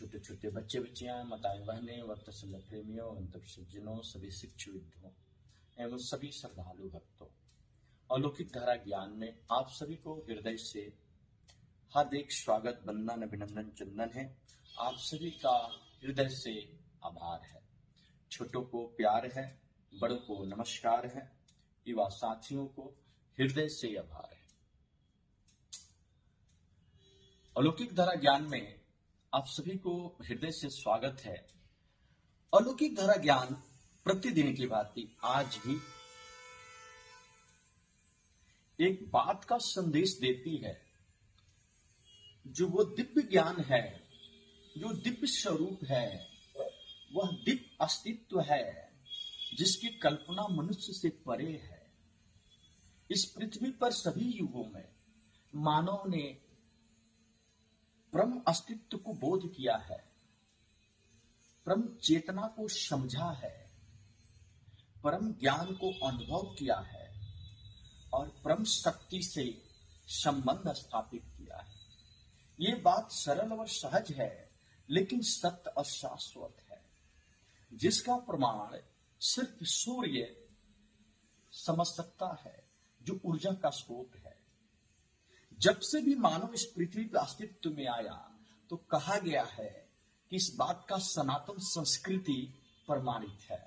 छोटे छोटे बच्चे बच्चियां, माताएं बहनें, वक्तसल्य प्रेमियों, अंतप सज्जनों, सभी शिक्षुविदों एवं सभी श्रद्धालु भक्तों, अलौकिक धारा ज्ञान में आप सभी को हृदय से हार्दिक स्वागत, वंदन, अभिनंदन, चंदन है। आप सभी का हृदय से आभार है। छोटों को प्यार है, बड़ों को नमस्कार है, युवा साथियों को हृदय से आभार है। अलौकिक धारा ज्ञान में आप सभी को हृदय से स्वागत है। अलौकिक धारा ज्ञान प्रतिदिन की भांति आज भी एक बात का संदेश देती है, जो वो दिव्य ज्ञान है, जो दिव्य स्वरूप है, वह दिव्य अस्तित्व है जिसकी कल्पना मनुष्य से परे है। इस पृथ्वी पर सभी युगों में मानव ने परम अस्तित्व को बोध किया है, परम चेतना को समझा है, परम ज्ञान को अनुभव किया है और परम शक्ति से संबंध स्थापित किया है। ये बात सरल और सहज है, लेकिन सत्य और शाश्वत है, जिसका प्रमाण सिर्फ सूर्य समझ सकता है, जो ऊर्जा का स्रोत है। जब से भी मानव इस पृथ्वी पर अस्तित्व में आया तो कहा गया है कि इस बात का सनातन संस्कृति प्रमाणित है,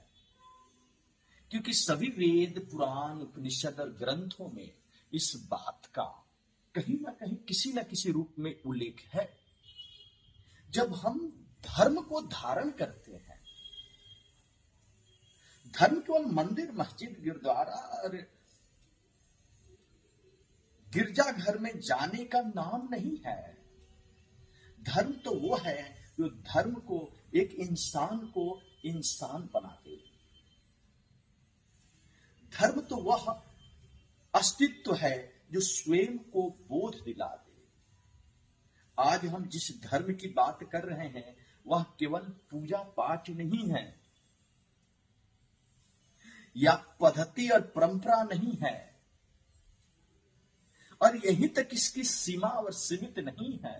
क्योंकि सभी वेद, पुराण, उपनिषद और ग्रंथों में इस बात का कहीं ना कहीं किसी न किसी रूप में उल्लेख है। जब हम धर्म को धारण करते हैं, धर्म केवल मंदिर, मस्जिद, गुरुद्वारा और गिरजाघर में जाने का नाम नहीं है। धर्म तो वो है जो धर्म को, एक इंसान को इंसान बना दे। धर्म तो वह अस्तित्व है जो स्वयं को बोध दिला दे। आज हम जिस धर्म की बात कर रहे हैं वह केवल पूजा पाठ नहीं है, या पद्धति और परंपरा नहीं है, और यहीं तक इसकी सीमा और सीमित नहीं है।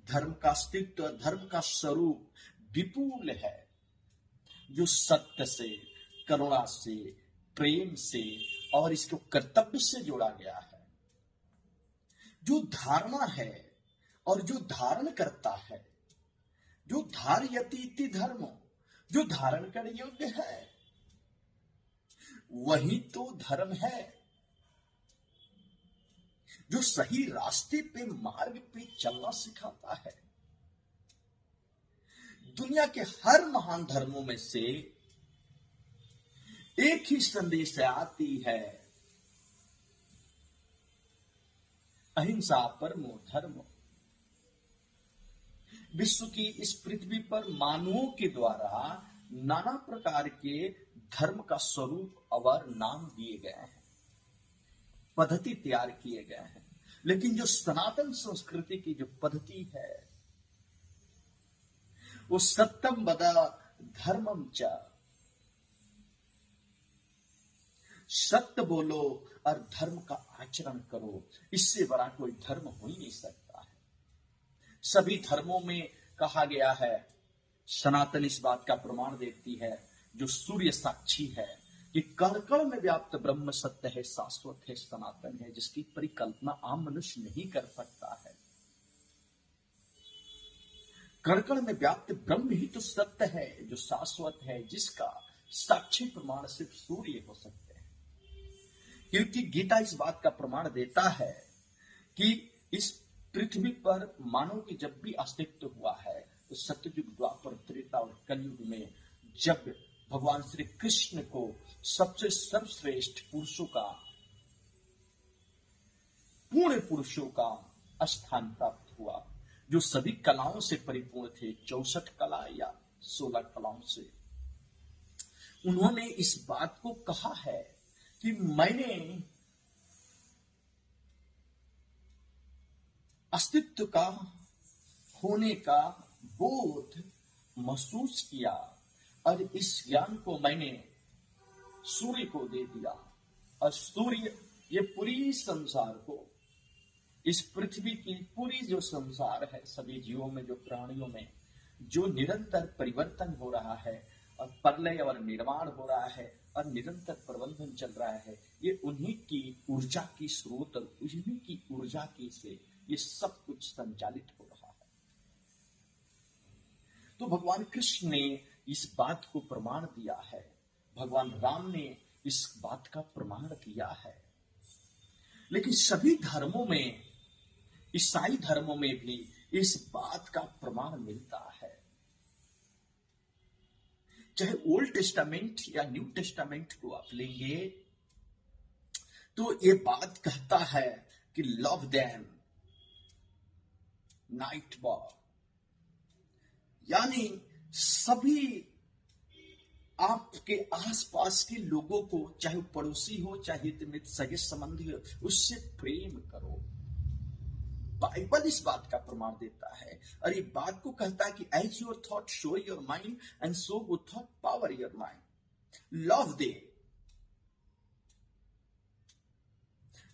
धर्म का अस्तित्व, धर्म का स्वरूप विपुल है, जो सत्य से, करुणा से, प्रेम से और इसको कर्तव्य से जोड़ा गया है। जो धारणा है और जो धारण करता है, जो धारयति इति धर्म, जो धारण करने योग्य है, वही तो धर्म है। जो सही रास्ते पे, मार्ग पे चलना सिखाता है। दुनिया के हर महान धर्मों में से एक ही संदेश आती है, अहिंसा परमो धर्म। विश्व की इस पृथ्वी पर मानवों के द्वारा नाना प्रकार के धर्म का स्वरूप और नाम दिए गए हैं, पद्धति तैयार किए गए हैं, लेकिन जो सनातन संस्कृति की जो पद्धति है वो सत्यम वद धर्मम च, सत्य बोलो और धर्म का आचरण करो। इससे बड़ा कोई धर्म हो ही नहीं सकता है। सभी धर्मों में कहा गया है, सनातन इस बात का प्रमाण देती है, जो सूर्य साक्षी है कि कण कण में व्याप्त ब्रह्म सत्य है, शाश्वत है, सनातन है, जिसकी परिकल्पना आम मनुष्य नहीं कर सकता है। कण कण में व्याप्त ब्रह्म ही तो सत्य है, जो शाश्वत है, जिसका साक्षी प्रमाण सिर्फ सूर्य हो सकते हैं। क्योंकि गीता इस बात का प्रमाण देता है कि इस पृथ्वी पर मानव की जब भी अस्तित्व हुआ है तो सत्ययुग, द्वापर, त्रेता और कलयुग में जब भगवान श्री कृष्ण को सबसे सर्वश्रेष्ठ पुरुषों का, पूर्ण पुरुषों का स्थान प्राप्त हुआ, जो सभी कलाओं से परिपूर्ण थे, 64 कला या 16 कलाओं से, उन्होंने इस बात को कहा है कि मैंने अस्तित्व का होने का बोध महसूस किया और इस ज्ञान को मैंने सूर्य को दे दिया, और सूर्य ये पूरी संसार को इस पृथ्वी की पूरी जो संसार है, सभी जीवों में, जो प्राणियों में जो निरंतर परिवर्तन हो रहा है और प्रलय और निर्माण हो रहा है और निरंतर प्रबंधन चल रहा है, ये उन्हीं की ऊर्जा की स्रोत और उन्हीं की ऊर्जा की से ये सब कुछ संचालित हो रहा है। तो भगवान कृष्ण ने इस बात को प्रमाण दिया है, भगवान राम ने इस बात का प्रमाण दिया है। लेकिन सभी धर्मों में, ईसाई धर्मों में भी इस बात का प्रमाण मिलता है। चाहे ओल्ड टेस्टामेंट या न्यू टेस्टामेंट को आप लेंगे तो ये बात कहता है कि लव देम नाइट वॉर, यानी सभी आपके आसपास के लोगों को, चाहे पड़ोसी हो, चाहे हित मित्र सगे संबंधी हो, उससे प्रेम करो। बाइबल इस बात का प्रमाण देता है और ये बात को कहता है कि as your thought so your mind and so good thought power your mind. Love thy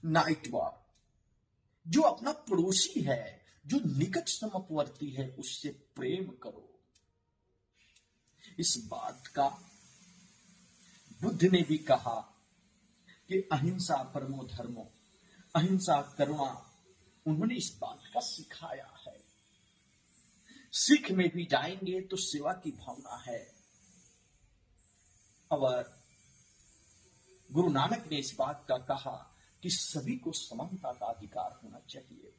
neighbour, जो अपना पड़ोसी है, जो निकट समवर्ती है, उससे प्रेम करो। इस बात का बुद्ध ने भी कहा कि अहिंसा परमो धर्मो, अहिंसा करुणा, उन्होंने इस बात का सिखाया है। सिख में भी जाएंगे तो सेवा की भावना है। और गुरु नानक ने इस बात का कहा कि सभी को समानता का अधिकार होना चाहिए।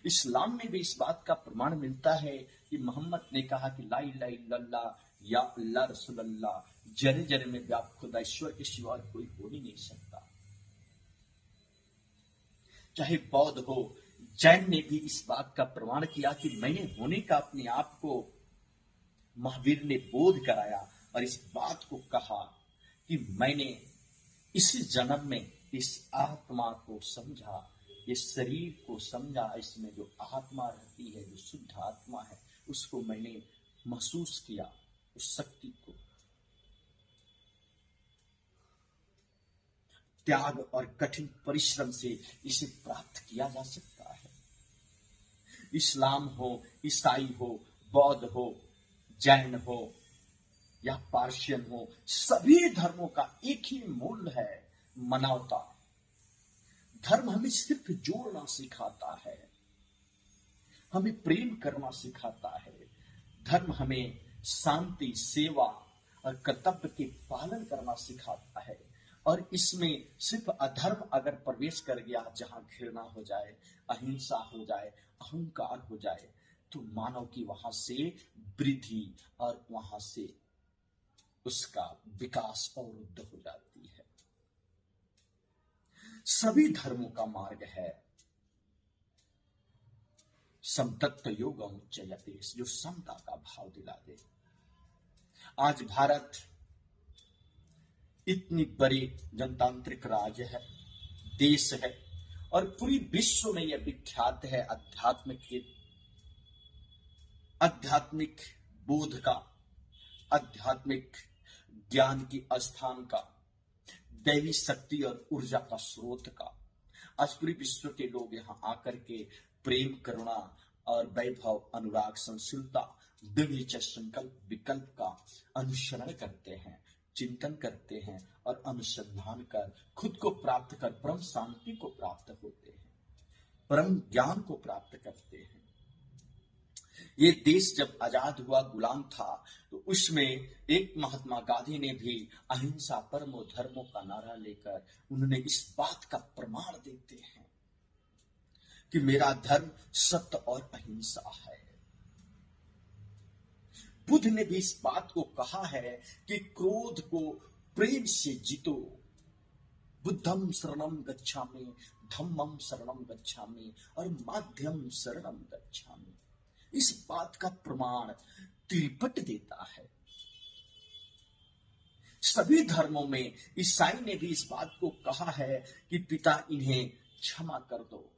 इस्लाम में भी इस बात का प्रमाण मिलता है कि मोहम्मद ने कहा कि ला इलाहा इल्लल्लाह या अल्लाह रसूलुल्लाह, जरे जरे में व्याप्त खुदा ईश्वर के सिवा कोई हो ही नहीं सकता। चाहे बौद्ध हो, जैन ने भी इस बात का प्रमाण किया कि मैंने होने का अपने आप को महावीर ने बोध कराया और इस बात को कहा कि मैंने इस जन्म में इस आत्मा को समझा, इस शरीर को समझा, इसमें जो आत्मा रहती है, जो शुद्ध आत्मा है, उसको मैंने महसूस किया, उस शक्ति को। त्याग और कठिन परिश्रम से इसे प्राप्त किया जा सकता है। इस्लाम हो, ईसाई हो, बौद्ध हो, जैन हो या पार्शियन हो, सभी धर्मों का एक ही मूल है, मानवता। धर्म हमें सिर्फ जोड़ना सिखाता है, हमें प्रेम करना सिखाता है। धर्म हमें शांति, सेवा और कर्तव्य के पालन करना सिखाता है। और इसमें सिर्फ अधर्म अगर प्रवेश कर गया, जहां घृणा हो जाए, अहिंसा हो जाए, अहंकार हो जाए, तो मानव की वहां से वृद्धि और वहां से उसका विकास अवरुद्ध हो जाती है। सभी धर्मों का मार्ग है समतत्व योगम उच्चयते, जो समता का भाव दिला दे। आज भारत इतनी बड़ी जनतांत्रिक राज्य है, देश है, और पूरी विश्व में यह विख्यात है आध्यात्मिक बोध का, आध्यात्मिक ज्ञान की स्थान का, दैवी शक्ति और ऊर्जा का स्रोत का। आज पूरी विश्व के लोग यहाँ आकर के प्रेम, करुणा और वैभव, अनुराग, संशीलता, दिव्य संकल्प विकल्प का अनुसरण करते हैं, चिंतन करते हैं और अनुसंधान कर खुद को प्राप्त कर परम शांति को प्राप्त होते हैं, परम ज्ञान को प्राप्त करते हैं। ये देश जब आजाद हुआ, गुलाम था, तो उसमें एक महात्मा गांधी ने भी अहिंसा परमो धर्मो का नारा लेकर उन्होंने इस बात का प्रमाण देते हैं कि मेरा धर्म सत्य और अहिंसा है। बुद्ध ने भी इस बात को कहा है कि क्रोध को प्रेम से जीतो। बुद्धम शरणम गच्छामि, धम्मम शरणम गच्छामि और माध्यम शरणम गच्छामि। इस बात का प्रमाण त्रिपट देता है। सभी धर्मों में ईसाई ने भी इस बात को कहा है कि पिता इन्हें क्षमा कर दो।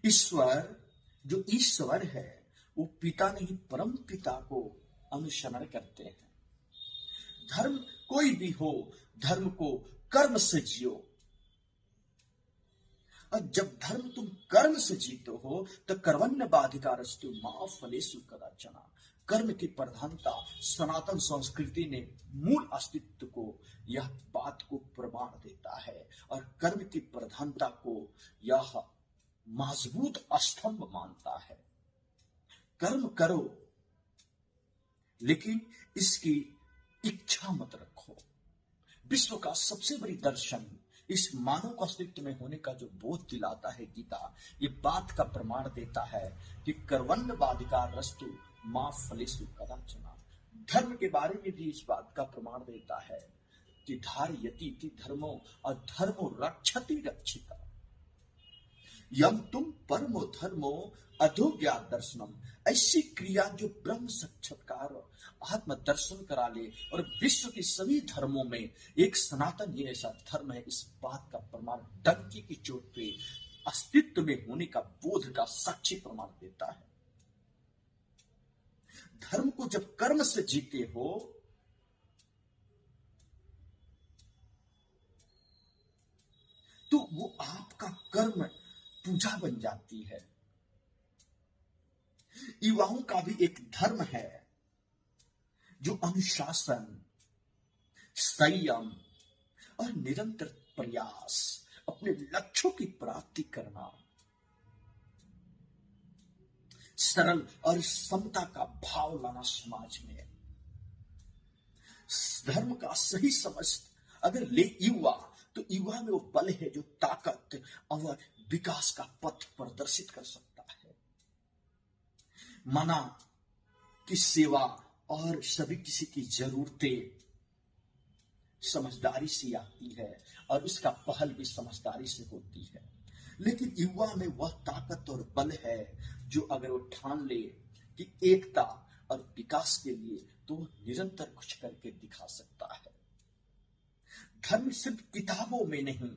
ईश्वर, जो ईश्वर है, वो पिता नहीं परम पिता को अनुसरण करते हैं। धर्म कोई भी हो, धर्म को कर्म से जियो। और जब धर्म तुम कर्म से जीते हो तो कर्मण्य बाधिकारस्तु मा फलेषु कदाचन। कर्म की प्रधानता सनातन संस्कृति ने मूल अस्तित्व को यह बात को प्रमाण देता है और कर्म की प्रधानता को यह मजबूत स्तंभ मानता है। कर्म करो लेकिन इसकी इच्छा मत रखो। विश्व का सबसे बड़ी दर्शन इस मानव का अस्तित्व में होने का जो बोध दिलाता है गीता, ये बात का प्रमाण देता है कि कर्मण्य बाधिकार रस्तु मां फलेषु कदाचन। धर्म के बारे में भी इस बात का प्रमाण देता है कि धारयति इति धर्मो अधर्मो रक्षति रक्षिता। यम तुम परमो धर्मो अधोज्ञात दर्शनम। ऐसी क्रिया जो ब्रह्म साक्षात्कार आत्म दर्शन करा ले और विश्व के सभी धर्मों में एक सनातन ही ऐसा धर्म है, इस बात का प्रमाण डंकी की चोट पे अस्तित्व में होने का बोध का साक्षी प्रमाण देता है। धर्म को जब कर्म से जीते हो तो वो आपका कर्म पूजा बन जाती है। युवाओं का भी एक धर्म है जो अनुशासन, संयम और निरंतर प्रयास, अपने लक्ष्यों की प्राप्ति करना, सरल और समता का भाव लाना समाज में। धर्म का सही समझ अगर ले युवा, तो युवा में वो बल है जो ताकत और विकास का पथ प्रदर्शित कर सकता है। माना कि सेवा और सभी किसी की जरूरतें समझदारी से आती है और उसका पहल भी समझदारी से होती है, लेकिन युवा में वह ताकत और बल है जो अगर वो ठान ले कि एकता और विकास के लिए, तो निरंतर कुछ करके दिखा सकता है। धर्म सिर्फ किताबों में नहीं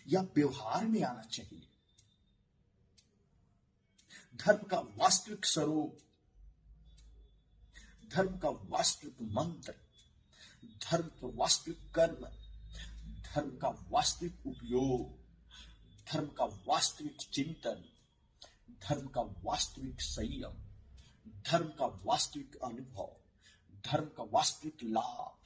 या व्यवहार में आना चाहिए। धर्म का वास्तविक स्वरूप, धर्म का वास्तविक मंत्र, धर्म का वास्तविक कर्म, धर्म का वास्तविक उपयोग, धर्म का वास्तविक चिंतन, धर्म का वास्तविक संयम, धर्म का वास्तविक अनुभव, धर्म का वास्तविक लाभ,